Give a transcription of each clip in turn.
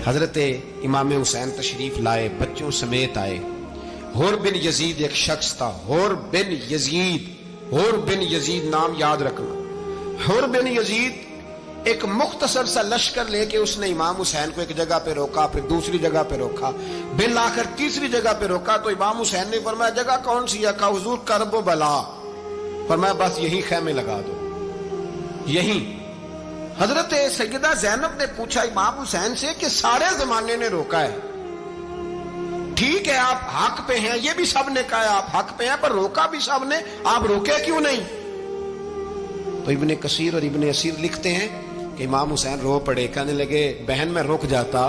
حضرت امام حسین تشریف لائے، بچوں سمیت آئے۔ حور بن یزید ایک شخص تھا، حور بن یزید، حور بن یزید نام یاد رکھنا۔ حور بن یزید ایک مختصر سا لشکر لے کے اس نے امام حسین کو ایک جگہ پہ روکا، پھر دوسری جگہ پہ روکا، بالآخر تیسری جگہ پہ روکا تو امام حسین نے فرمایا جگہ کون سی ہے؟ کہا حضور کرب و بلا۔ فرمایا بس یہی خیمے لگا دو، یہی۔ حضرت سیدہ زینب نے پوچھا امام حسین سے کہ سارے زمانے نے روکا ہے، ٹھیک ہے آپ حق پہ ہیں، یہ بھی سب نے کہا ہے آپ حق پہ ہیں، پر روکا بھی سب نے، آپ روکے کیوں نہیں؟ تو ابن کثیر اور ابن اسیر لکھتے ہیں کہ امام حسین رو پڑے، کہنے لگے بہن میں رک جاتا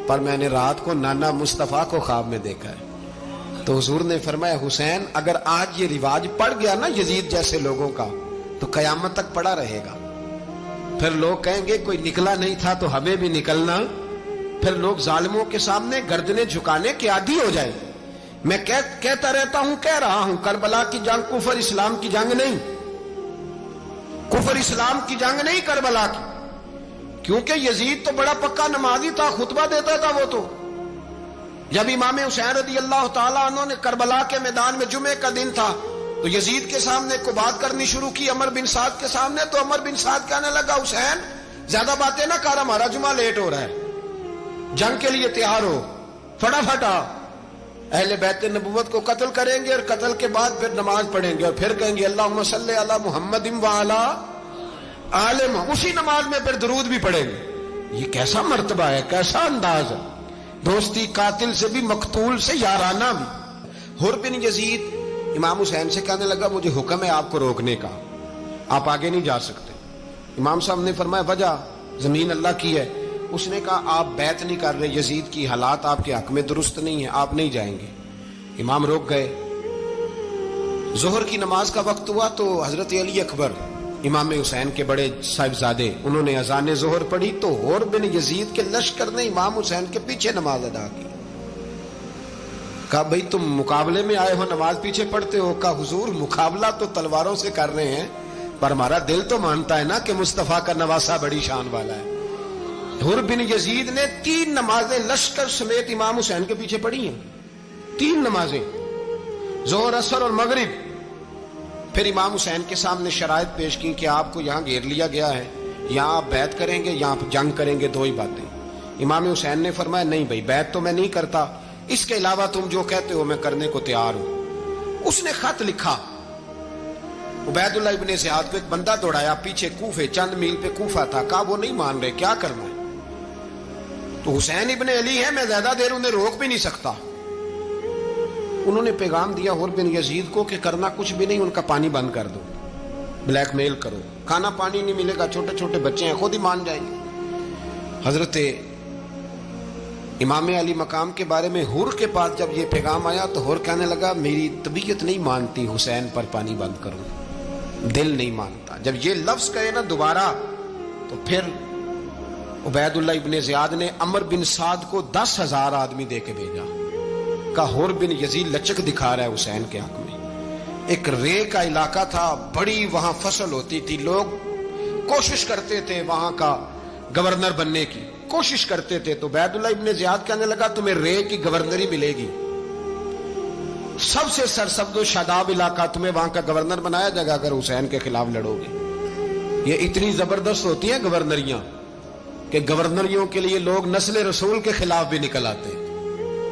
پر میں نے رات کو نانا مصطفیٰ کو خواب میں دیکھا ہے۔ تو حضور نے فرمایا حسین اگر آج یہ رواج پڑ گیا نا یزید جیسے لوگوں کا تو قیامت تک پڑا رہے گا، پھر لوگ کہیں گے کوئی نکلا نہیں تھا تو ہمیں بھی نکلنا، پھر لوگ ظالموں کے سامنے گردنیں جھکانے کے عادی ہو جائیں۔ میں کہتا رہتا ہوں، کہہ رہا ہوں، کربلا کی جنگ کفر اسلام کی جنگ نہیں، کفر اسلام کی جنگ نہیں کربلا کی، کیونکہ یزید تو بڑا پکا نمازی تھا، خطبہ دیتا تھا وہ تو۔ جب امام حسین رضی اللہ تعالیٰ عنہ نے کربلا کے میدان میں جمعے کا دن تھا تو یزید کے سامنے کو بات کرنی شروع کی، عمر بن سعد کے سامنے، تو عمر بن سعد کہنے لگا حسین زیادہ باتیں نہ کر، ہمارا جمعہ لیٹ ہو رہا ہے، جنگ کے لیے تیار ہو، فٹافٹ آ، اہل بیت نبوت کو قتل کریں گے اور قتل کے بعد پھر نماز پڑھیں گے اور پھر کہیں گے اللہم صلی علی محمد وعلی آل محمد، اسی نماز میں پھر درود بھی پڑھیں گے۔ یہ کیسا مرتبہ ہے، کیسا انداز ہے، دوستی قاتل سے بھی مقتول سے یارانہ بھی۔ حور بن یزید امام حسین سے کہنے لگا مجھے حکم ہے آپ کو روکنے کا، آپ آگے نہیں جا سکتے۔ امام صاحب نے فرمایا وجہ؟ زمین اللہ کی ہے۔ اس نے کہا آپ بیعت نہیں کر رہے، یزید کی حالات آپ کے حق میں درست نہیں ہیں، آپ نہیں جائیں گے۔ امام روک گئے۔ ظہر کی نماز کا وقت ہوا تو حضرت علی اکبر امام حسین کے بڑے صاحبزادے انہوں نے اذان ظہر پڑھی تو حور بن یزید کے لشکر نے امام حسین کے پیچھے نماز ادا کی۔ کہا بھئی تم مقابلے میں آئے ہو نماز پیچھے پڑھتے ہو؟ کہا حضور مقابلہ تو تلواروں سے کر رہے ہیں پر ہمارا دل تو مانتا ہے نا کہ مصطفیٰ کا نواسہ بڑی شان والا ہے۔ حور بن یزید نے 3 نمازیں لشکر سمیت امام حسین کے پیچھے پڑھی ہیں، 3 نمازیں، ظہر اثر اور مغرب۔ پھر امام حسین کے سامنے شرائط پیش کی کہ آپ کو یہاں گھیر لیا گیا ہے، یہاں آپ بیعت کریں گے یہاں آپ جنگ کریں گے، 2 ہی باتیں۔ امام حسین نے فرمایا نہیں بھائی بیعت تو میں نہیں کرتا، اس کے علاوہ تم جو کہتے ہو میں کرنے کو تیار ہوں۔ اس نے خط لکھا، عبید اللہ ابن زیاد کو ایک بندہ دوڑایا پیچھے، کوفے چند میل پہ کوفہ تھا، کہا وہ نہیں مان رہے، کیا کرنا ہے؟ تو حسین ابن علی ہے، میں زیادہ دیر انہیں روک بھی نہیں سکتا۔ انہوں نے پیغام دیا حور بن یزید کو کہ کرنا کچھ بھی نہیں، ان کا پانی بند کر دو، بلیک میل کرو، کھانا پانی نہیں ملے گا، چھوٹے چھوٹے بچے ہیں خود ہی مان جائیں گے۔ حضرت امام علی مقام کے بارے میں حور کے پاس جب یہ پیغام آیا تو حور کہنے لگا میری طبیعت نہیں مانتی حسین پر پانی بند کروں، دل نہیں مانتا۔ جب یہ لفظ کہے نا دوبارہ تو پھر عبید اللہ ابن زیاد نے عمر بن سعد کو 10,000 آدمی دے کے بھیجا، کہا حور بن یزید لچک دکھا رہا ہے حسین کے حق میں۔ ایک رے کا علاقہ تھا، بڑی وہاں فصل ہوتی تھی، لوگ کوشش کرتے تھے وہاں کا گورنر بننے کی، کوشش کرتے تھے۔ تو عبید اللہ ابن زیاد کہنے لگا تمہیں رے کی گورنری ملے گی، سب سے سرسبز و شاداب علاقہ، تمہیں وہاں کا گورنر بنایا جائے گا اگر حسین کے خلاف لڑو گے۔ یہ اتنی زبردست ہوتی ہیں گورنریاں کہ گورنریوں کے لیے لوگ نسل رسول کے خلاف بھی نکل آتے ہیں،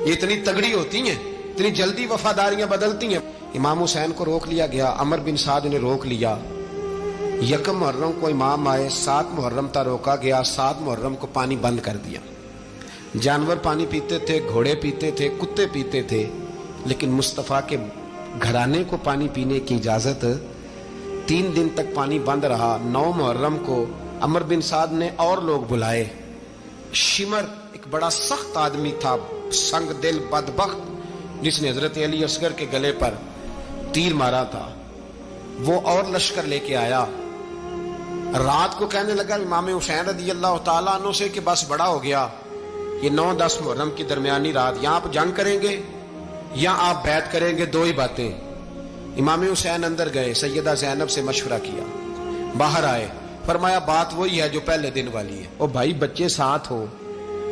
یہ اتنی تگڑی ہوتی ہیں، اتنی جلدی وفاداریاں بدلتی ہیں۔ امام حسین کو روک لیا گیا، عمر بن سعد نے روک لیا۔ 1 محرم کو امام آئے، 7 محرم تا روکا گیا، 7 محرم کو پانی بند کر دیا۔ جانور پانی پیتے تھے، گھوڑے پیتے تھے، کتے پیتے تھے، لیکن مصطفیٰ کے گھرانے کو پانی پینے کی اجازت، 3 دن تک پانی بند رہا۔ 9 محرم کو عمر بن سعد نے اور لوگ بلائے۔ شمر ایک بڑا سخت آدمی تھا، سنگ دل بدبخت، جس نے حضرت علی اصغر کے گلے پر تیر مارا تھا، وہ اور لشکر لے کے آیا۔ رات کو کہنے لگا امام حسین رضی اللہ تعالیٰ عنہ سے کہ بس بڑا ہو گیا، یہ 9-10 محرم کی درمیانی رات، یا آپ جنگ کریں گے یا آپ بیعت کریں گے، 2 ہی باتیں۔ امام حسین اندر گئے، سیدہ زینب سے مشورہ کیا، باہر آئے، فرمایا بات وہی ہے جو پہلے دن والی ہے۔ او بھائی بچے ساتھ ہو،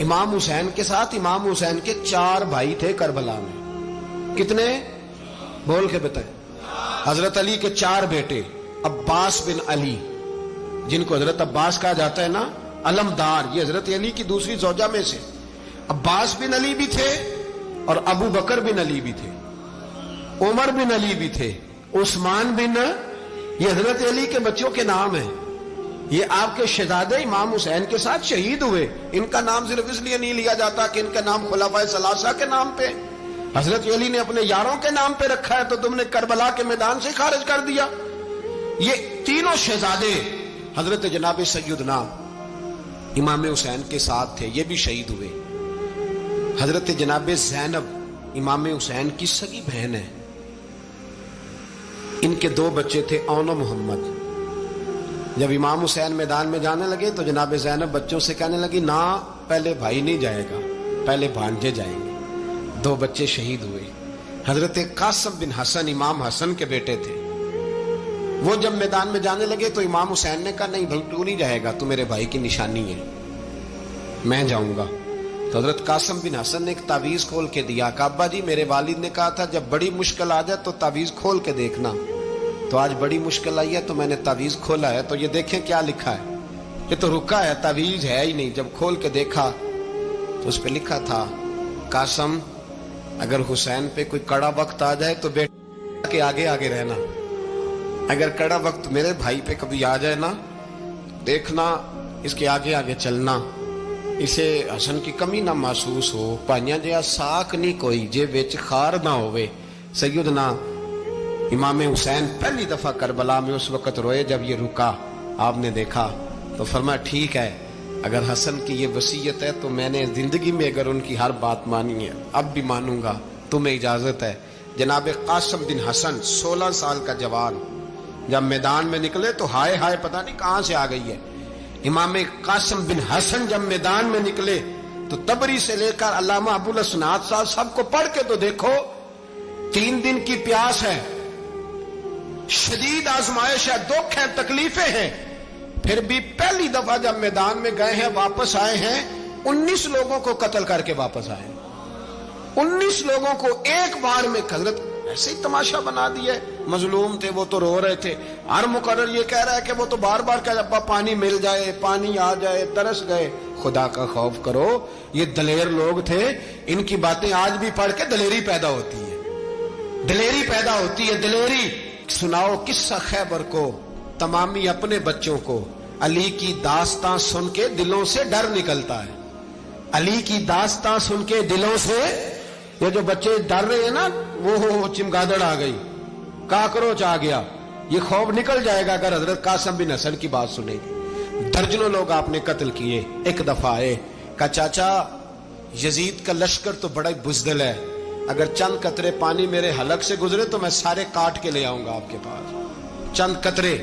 امام حسین کے ساتھ امام حسین کے 4 بھائی تھے کربلا میں. کتنے؟ بول کے بتائیں. حضرت علی کے 4 بیٹے، عباس بن علی جن کو حضرت عباس کہا جاتا ہے نا، علمدار، یہ حضرت علی کی دوسری زوجہ میں سے. عباس بن علی بھی تھے اور ابو بکر بن علی بھی تھے، عمر بن علی بھی تھے، عثمان بن، یہ حضرت علی کے بچوں کے نام ہیں. یہ آپ کے شہزادے امام حسین کے ساتھ شہید ہوئے. ان کا نام صرف اس لیے نہیں لیا جاتا کہ ان کا نام خلفائے ثلاثہ کے نام پہ، حضرت علی نے اپنے یاروں کے نام پہ رکھا ہے تو تم نے کربلا کے میدان سے خارج کر دیا. یہ تینوں شہزادے حضرت جناب سیدنا امام حسین کے ساتھ تھے، یہ بھی شہید ہوئے. حضرت جناب زینب امام حسین کی سگی بہن ہے. ان کے 2 بچے تھے، اون و محمد. جب امام حسین میدان میں جانے لگے تو جناب زینب بچوں سے کہنے لگی، نہ پہلے بھائی نہیں جائے گا، پہلے بھانجے جائیں گے. 2 بچے شہید ہوئے. حضرت قاسم بن حسن امام حسن کے بیٹے تھے. وہ جب میدان میں جانے لگے تو امام حسین نے کہا، نہیں بھائی تو نہیں جائے گا، تو میرے بھائی کی نشانی ہے، میں جاؤں گا. تو حضرت قاسم بن حسن نے ایک تعویذ کھول کے دیا کہ ابا جی میرے والد نے کہا تھا جب بڑی مشکل آ جائے تو تعویذ کھول کے دیکھنا. تو آج بڑی مشکل آئی ہے تو میں نے تعویذ کھولا ہے، تو یہ دیکھیں کیا لکھا ہے. یہ تو رکا ہے، تعویذ ہے ہی نہیں. جب کھول کے دیکھا تو اس پہ لکھا تھا، قاسم اگر حسین پہ کوئی کڑا وقت آ جائے تو بیٹے کے آگے آگے رہنا، اگر کڑا وقت میرے بھائی پہ کبھی آ جائے نا، دیکھنا اس کے آگے آگے چلنا، اسے حسن کی کمی نہ محسوس ہو. پائیاں جہاں ساک نہیں کوئی جے وچ خار نہ ہوئے. سیدنا امام حسین پہلی دفعہ کربلا میں اس وقت روئے جب یہ رکا. آپ نے دیکھا تو فرمایا ٹھیک ہے، اگر حسن کی یہ وصیت ہے تو میں نے زندگی میں اگر ان کی ہر بات مانی ہے اب بھی مانوں گا، تمہیں اجازت ہے. جناب قاسم بن حسن 16 سال کا جوان جب میدان میں نکلے تو ہائے ہائے پتہ نہیں کہاں سے آ گئی ہے. امام قاسم بن حسن جب میدان میں نکلے تو تبری سے لے کر علامہ ابو الاسناد صاحب سب کو پڑھ کے تو دیکھو. 3 دن کی پیاس ہے، شدید آزمائش ہے، دکھ ہے، تکلیفیں ہیں، پھر بھی پہلی دفعہ جب میدان میں گئے ہیں واپس آئے ہیں 19 لوگوں کو قتل کر کے واپس آئے ہیں. 19 لوگوں کو ایک بار میں حضرت ایسے ہی تماشا بنا دیا. مظلوم تھے وہ تو رو رہے تھے. ہر مقرر یہ کہہ رہا ہے کہ وہ تو بار بار کہہ ابا پانی مل جائے، پانی آ جائے، ترس گئے. خدا کا خوف کرو، یہ دلیر لوگ تھے. ان کی باتیں آج بھی پڑھ کے دلیری پیدا ہوتی ہے، دلیری پیدا ہوتی ہے، دلیری. سناؤ قصہ خیبر کو، تمامی اپنے بچوں کو. علی کی داستان سن کے دلوں سے ڈر نکلتا ہے. علی کی داستان سن کے دلوں سے یہ جو بچے ڈر رہے ہیں نا، وہ چمگادڑ آ گئی، کاکروچ آ گیا، یہ خوف نکل جائے گا اگر حضرت قاسم بن حسن کی بات سنے گی. درجنوں لوگ آپ نے قتل کیے. ایک دفعہ آئے کہا چاچا یزید کا لشکر تو بڑا ہی بزدل ہے، اگر چند قطرے پانی میرے حلق سے گزرے تو میں سارے کاٹ کے لے آؤں گا آپ کے پاس، چند قطرے.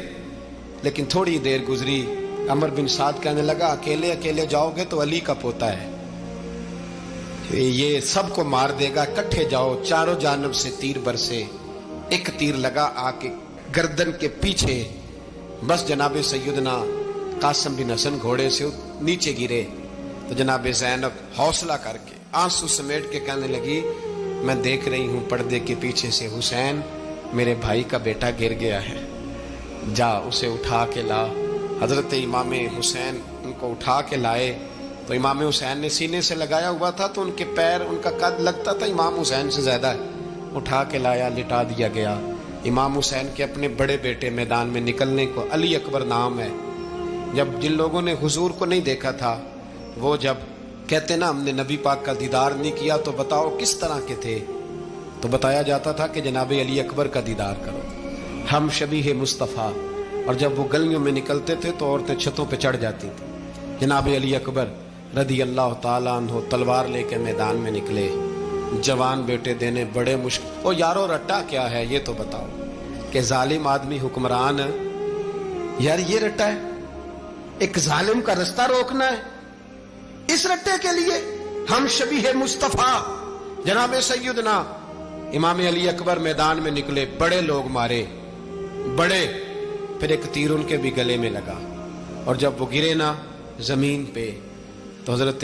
لیکن تھوڑی دیر گزری، عمر بن سعد کہنے لگا اکیلے اکیلے جاؤ گے تو علی کا پوتا ہے، یہ سب کو مار دے گا، اکٹھے جاؤ. چاروں جانب سے تیر برسے. ایک تیر لگا آ کے گردن کے پیچھے، بس جناب سیدنا قاسم بن حسن گھوڑے سے نیچے گرے. تو جناب زینب حوصلہ کر کے آنسو سمیٹ کے کہنے لگی میں دیکھ رہی ہوں پردے کے پیچھے سے حسین میرے بھائی کا بیٹا گر گیا ہے، جا اسے اٹھا کے لا. حضرت امام حسین ان کو اٹھا کے لائے تو امام حسین نے سینے سے لگایا ہوا تھا تو ان کے پیر، ان کا قد لگتا تھا امام حسین سے زیادہ ہے. اٹھا کے لایا، لٹا دیا گیا. امام حسین کے اپنے بڑے بیٹے میدان میں نکلنے کو، علی اکبر نام ہے. جب جن لوگوں نے حضور کو نہیں دیکھا تھا وہ جب کہتے نا ہم نے نبی پاک کا دیدار نہیں کیا تو بتاؤ کس طرح کے تھے، تو بتایا جاتا تھا کہ جناب علی اکبر کا دیدار کرو، ہم شبیہ مصطفیٰ. اور جب وہ گلیوں میں نکلتے تھے تو عورتیں چھتوں پہ چڑھ جاتی تھی. جناب علی اکبر رضی اللہ تعالیٰ عنہ تلوار لے کے میدان میں نکلے، جوان بیٹے دینے بڑے مشکل. او یارو رٹا کیا ہے یہ تو بتاؤ، کہ ظالم آدمی حکمران، یار یہ رٹا ہے، ایک ظالم کا رستہ روکنا ہے. اس رٹے کے لیے ہم شبیہ مصطفیٰ جناب سیدنا امام علی اکبر میدان میں نکلے، بڑے لوگ مارے، بڑے. پھر ایک تیر ان کے بھی گلے میں لگا اور جب وہ گرے نا زمین پہ تو حضرت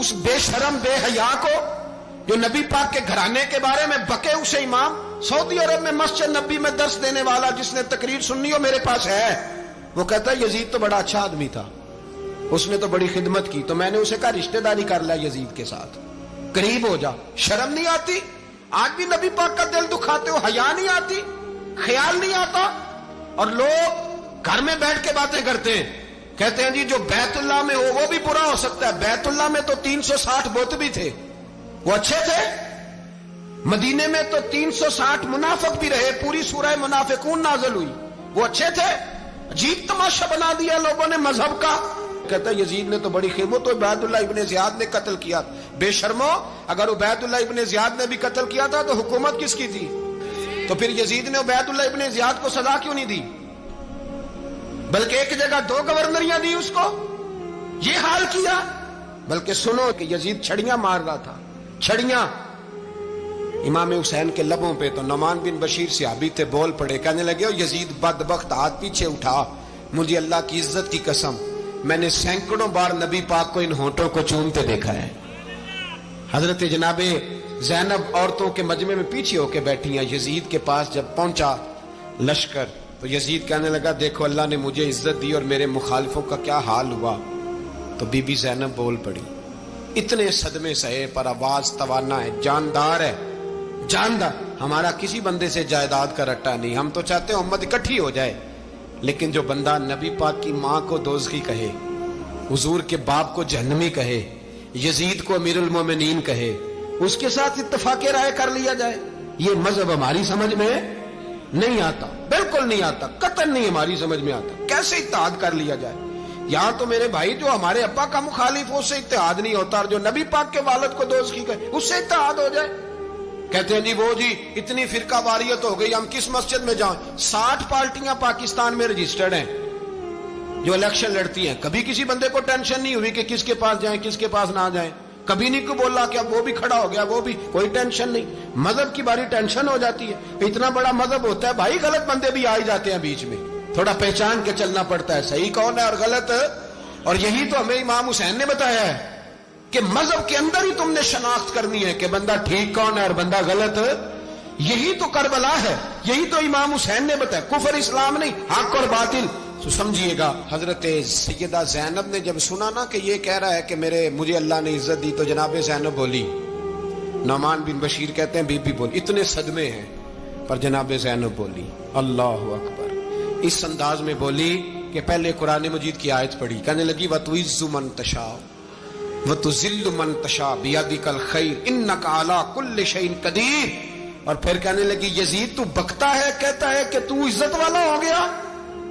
اس بے شرم بے حیا کو جو نبی پاک کے گھرانے کے بارے میں بکے اسے امام سعودی عرب میں مسجد نبی میں درس دینے والا جس نے تقریر سننی ہو میرے پاس ہے. وہ کہتا ہے یزید تو بڑا اچھا آدمی تھا, اس نے تو بڑی خدمت کی, تو میں نے اسے کہا رشتہ داری کر لیا یزید کے ساتھ, قریب ہو جا. شرم نہیں آتی؟ آج بھی نبی پاک کا دل دکھاتے ہو, حیا نہیں آتی, خیال نہیں آتا؟ اور لوگ گھر میں بیٹھ کے باتیں کرتے ہیں, کہتے ہیں جی جو بیت اللہ میں ہو وہ بھی برا ہو سکتا ہے. بیت اللہ میں تو 360 بت بھی تھے, وہ اچھے تھے. مدینے میں تو 360 منافق بھی رہے, پوری سورہ منافقون نازل ہوئی, وہ اچھے تھے. عجیب تماشا بنا دیا لوگوں نے مذہب کا. کہتا ہے یزید نے تو بڑی خدمت, تو عبید اللہ ابن زیاد نے قتل کیا. بے شرمو, اگر عبید اللہ ابن زیاد نے بھی قتل کیا تھا تو حکومت کس کی تھی؟ تو پھر یزید نے عبید اللہ ابن زیاد کو سزا کیوں نہیں دی, بلکہ ایک جگہ 2 گورنریاں دی اس کو؟ یہ حال کیا. بلکہ سنو کہ یزید چھڑیاں مار رہا تھا, چھڑیاں. امام حسین کے لبوں پہ تو نعمان بن بشیر صحابی تھے, بول پڑے, کہنے لگے او یزید بدبخت, ہاتھ پیچھے اٹھا, مجھے اللہ کی عزت کی قسم میں نے سینکڑوں بار نبی پاک کو ان ہونٹوں کو چومتے دیکھا ہے. حضرت جناب زینب عورتوں کے مجمع میں پیچھے ہو کے بیٹھی ہیں. یزید کے پاس جب پہنچا لشکر تو یزید کہنے لگا دیکھو اللہ نے مجھے عزت دی اور میرے مخالفوں کا کیا حال ہوا. تو بی بی زینب بول پڑی, اتنے صدمے سہے پر آواز توانا ہے, جاندار ہے, جاندار. ہمارا کسی بندے سے جائیداد کا رٹا نہیں, ہم تو چاہتے ہیں امت اکٹھی ہو جائے, لیکن جو بندہ نبی پاک کی ماں کو دوزخی کہے, حضور کے باپ کو جہنمی کہے, یزید کو امیر المومنین کہے, اس کے ساتھ اتفاق رائے کر لیا جائے, یہ مذہب ہماری سمجھ میں نہیں آتا, بالکل نہیں آتا, قطعاً نہیں ہماری سمجھ میں آتا. کیسے اتحاد کر لیا جائے؟ یہاں تو میرے بھائی جو ہمارے ابا کا مخالف ہو اس سے اتحاد نہیں ہوتا, اور جو نبی پاک کے والد کو دوزخی کہے اس سے اتحاد ہو جائے. کہتے ہیں جی وہ جی اتنی فرقہ واریت ہو گئی, ہم کس مسجد میں جائیں؟ 60 پارٹیاں پاکستان میں رجسٹرڈ ہیں جو الیکشن لڑتی ہیں. کبھی کسی بندے کو ٹینشن نہیں ہوئی کہ کس کے پاس جائیں کس کے پاس نہ جائیں, کبھی نہیں کو بولا کہ اب وہ بھی کھڑا ہو گیا, وہ بھی, کوئی ٹینشن نہیں. مذہب کی باری ٹینشن ہو جاتی ہے. اتنا بڑا مذہب ہوتا ہے بھائی, غلط بندے بھی آ جاتے ہیں بیچ میں, تھوڑا پہچان کے چلنا پڑتا ہے صحیح کون ہے اور غلط. اور یہی تو ہمیں امام حسین نے بتایا ہے کہ مذہب کے اندر ہی تم نے شناخت کرنی ہے کہ بندہ ٹھیک کون ہے اور بندہ غلط. یہی تو کربلا ہے, یہی تو امام حسین نے بتایا, کفر اسلام نہیں, حق اور باطل. تو سمجھیے گا حضرت سیدہ زینب نے جب سنا نا کہ یہ کہہ رہا ہے کہ مجھے اللہ نے عزت دی, تو جناب زینب بولی, نعمان بن بشیر کہتے ہیں بی بی بولی, اتنے صدمے ہیں پر جناب زینب بولی اللہ اکبر, اس انداز میں بولی کہ پہلے قرآن مجید کی آیت پڑھی, کہنے لگی وَتُعِزُّ مَن تَشَاءُ وَتُذِلُّ مَن تَشَاءُ بِيَدِكَ الْخَيْرُ إِنَّكَ عَلَىٰ كُلِّ شَيْءٍ قَدِيرٌ. اور پھر کہنے لگی یزید تو بکتا ہے, کہتا ہے کہ تو عزت والا ہو گیا,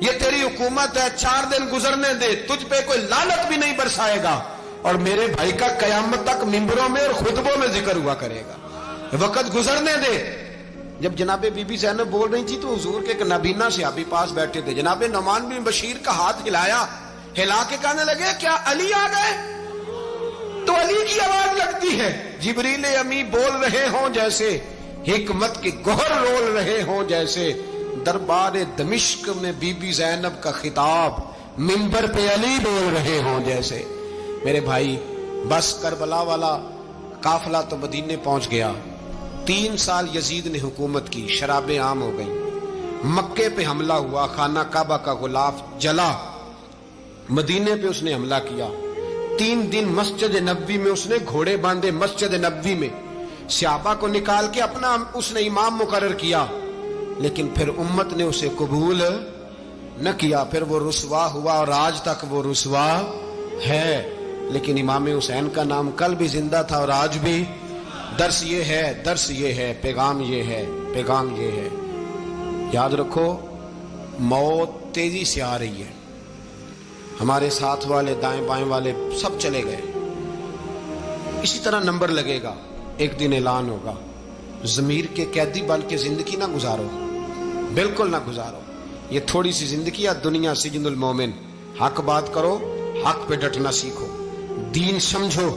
یہ تیری حکومت ہے, 4 دن گزرنے دے, تجھ پہ کوئی لعنت بھی نہیں برسائے گا, اور میرے بھائی کا قیامت تک ممبروں میں اور خطبوں میں ذکر ہوا کرے گا, وقت گزرنے دے. جب جناب بی بی زینب بول رہی تھی تو حضور کے نابینا صحابی پاس بیٹھے تھے. جناب نعمان بن بشیر کا ہاتھ ہلایا, ہلا کے کہنے لگے کیا علی آ گئے؟ تو علی کی آواز لگتی ہے, جبریل امی بول رہے ہوں جیسے, حکمت کے گوہر رول رہے ہوں جیسے, دربار دمشق میں بی بی زینب کا خطاب منبر پہ علی بول رہے ہوں جیسے. میرے بھائی بس کربلا والا قافلہ تو مدینے پہنچ گیا. 3 سال یزید نے حکومت کی, شرابیں عام ہو گئیں, مکے پہ حملہ ہوا, خانہ کعبہ کا غلاف جلا, مدینے پہ اس نے حملہ کیا. 3 دن مسجد نبوی میں اس نے گھوڑے باندھے, مسجد نبوی میں صحابہ کو نکال کے اپنا اس نے امام مقرر کیا, لیکن پھر امت نے اسے قبول نہ کیا. پھر وہ رسوا ہوا اور آج تک وہ رسوا ہے. لیکن امام حسین کا نام کل بھی زندہ تھا اور آج بھی. درس یہ ہے, درس یہ ہے, پیغام یہ ہے, پیغام یہ ہے. یاد رکھو موت تیزی سے آ رہی ہے. ہمارے ساتھ والے دائیں بائیں والے سب چلے گئے, اسی طرح نمبر لگے گا, ایک دن اعلان ہوگا. ضمیر کے قیدی بن کے زندگی نہ گزارو, بالکل نہ گزارو. یہ تھوڑی سی زندگی ہے, دنیا سجن المومن. حق بات کرو, حق پہ ڈٹنا سیکھو, دین سمجھو.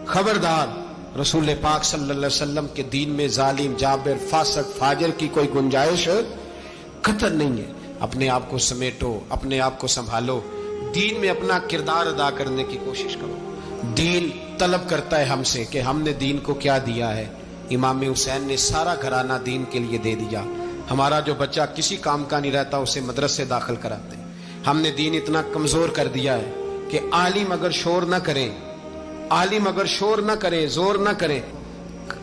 خبردار رسول پاک صلی اللہ علیہ وسلم کے دین میں ظالم, جابر, فاسق, فاجر کی کوئی گنجائش قطر نہیں ہے. اپنے آپ کو سمیٹو, اپنے آپ کو سنبھالو, دین میں اپنا کردار ادا کرنے کی کوشش کرو. دین طلب کرتا ہے ہم سے کہ ہم نے دین کو کیا دیا ہے. امام حسین نے سارا گھرانہ دین کے لیے دے دیا. ہمارا جو بچہ کسی کام کا نہیں رہتا اسے مدرسے داخل کراتے ہیں. ہم نے دین اتنا کمزور کر دیا ہے کہ عالم اگر شور نہ کرے، عالم اگر شور نہ کرے، زور نہ کرے،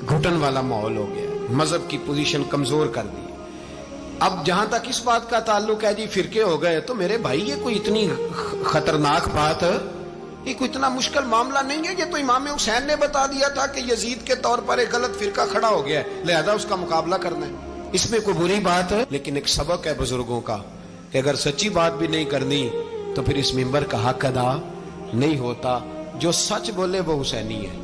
گھٹن والا ماحول ہو گیا. مذہب کی پوزیشن کمزور کر دی. اب جہاں تک اس بات کا تعلق ہے جی فرقے ہو گئے، تو میرے بھائی یہ کوئی اتنی خطرناک بات ہے، یہ کوئی اتنا مشکل معاملہ نہیں ہے. یہ تو امام حسین نے بتا دیا تھا کہ یزید کے طور پر ایک غلط فرقہ کھڑا ہو گیا ہے، لہذا اس کا مقابلہ کرنا ہے. اس میں کوئی بری بات ہے؟ لیکن ایک سبق ہے بزرگوں کا کہ اگر سچی بات بھی نہیں کرنی تو پھر اس منبر کا حق ادا نہیں ہوتا. جو سچ بولے وہ حسینی ہے،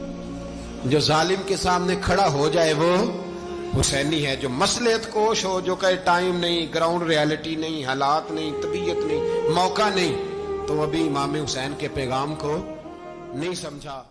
جو ظالم کے سامنے کھڑا ہو جائے وہ حسینی ہے. جو مصلحت کوش ہو، جو کہے ٹائم نہیں، گراؤنڈ ریالٹی نہیں، حالات نہیں، طبیعت نہیں، موقع نہیں، تو ابھی امام حسین کے پیغام کو نہیں سمجھا.